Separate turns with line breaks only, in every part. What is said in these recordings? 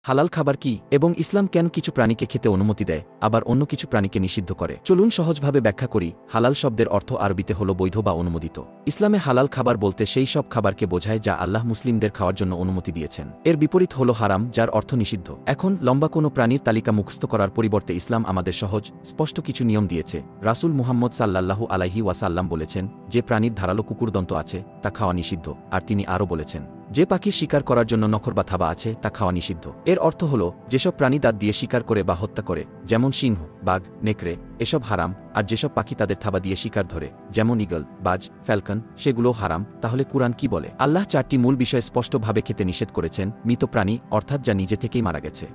হালাল খাবার কি এবং ইসলাম কেন কিছু প্রাণীকে খেতে অনুমতি দেয় আবার অন্য কিছু প্রাণীকে নিষিদ্ধ করে চলুন সহজভাবে ব্যাখ্যা করি। হালাল শব্দের অর্থ আরবিতে হল বৈধ বা অনুমোদিত। ইসলামে হালাল খাবার বলতে সেই সব খাবারকে বোঝায় যা আল্লাহ মুসলিমদের খাওয়ার জন্য অনুমতি দিয়েছেন। এর বিপরীত হল হারাম, যার অর্থ নিষিদ্ধ। এখন লম্বা কোনো প্রাণীর তালিকা মুখস্থ করার পরিবর্তে ইসলাম আমাদের সহজ স্পষ্ট কিছু নিয়ম দিয়েছে। রাসূল মুহাম্মদ সাল্লাল্লাহু আলাইহি ওয়াসাল্লাম বলেছেন, যে প্রাণীর ধারালো কুকুরদন্ত আছে তা খাওয়া নিষিদ্ধ। আর তিনি আরও বলেছেন, যে পাখির শিকার করার জন্য নখর বা থাবা আছে তা খাওয়া নিষিদ্ধ। এর অর্থ হল যেসব প্রাণী দাঁত দিয়ে শিকার করে বা হত্যা করে, যেমন সিংহ, বাঘ, নেকড়ে, এসব হারাম। আর যেসব পাখি তাদের থাবা দিয়ে শিকার ধরে, যেমন ঈগল, বাজ, ফ্যালকন, সেগুলোও হারাম। তাহলে কুরআন কি বলে? আল্লাহ চারটি মূল বিষয় স্পষ্টভাবে খেতে নিষেধ করেছেন। মৃত প্রাণী অর্থাৎ যা নিজে থেকেই মারা গেছে।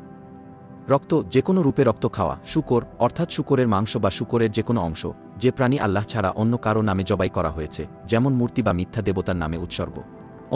রক্ত, যে কোনো রূপে রক্ত খাওয়া। শূকর অর্থাৎ শূকরের মাংস বা শূকরের যে কোনো অংশ যে প্রাণী আল্লাহ ছাড়া অন্য কারো নামে জবাই করা হয়েছে, যেমন মূর্তি বা মিথ্যা দেবতার নামে উৎসর্গ।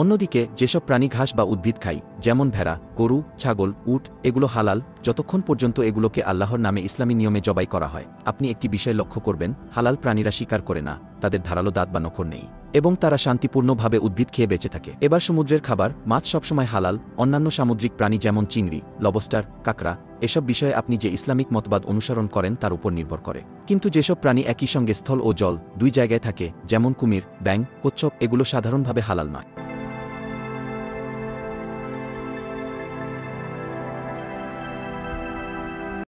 অন্যদিকে যেসব প্রাণী ঘাস বা উদ্ভিদ খায়, যেমন ভেড়া, গরু, ছাগল, উট, এগুলো হালাল যতক্ষণ পর্যন্ত এগুলোকে আল্লাহর নামে ইসলামী নিয়মে জবাই করা হয়। আপনি একটি বিষয় লক্ষ্য করবেন, হালাল প্রাণীরা শিকার করে না, তাদের ধারালো দাঁত বা নখর নেই এবং তারা শান্তিপূর্ণভাবে উদ্ভিদ খেয়ে বেঁচে থাকে। এবার সমুদ্রের খাবার, মাছ সবসময় হালাল। অন্যান্য সামুদ্রিক প্রাণী যেমন চিংড়ি, লবস্টার, কাঁকড়া, এসব বিষয়ে আপনি যে ইসলামিক মতবাদ অনুসরণ করেন তার উপর নির্ভর করে। কিন্তু যেসব প্রাণী একই সঙ্গে স্থল ও জল দুই জায়গায় থাকে, যেমন কুমির, ব্যাঙ, কচ্ছপ, এগুলো সাধারণভাবে হালাল নয়।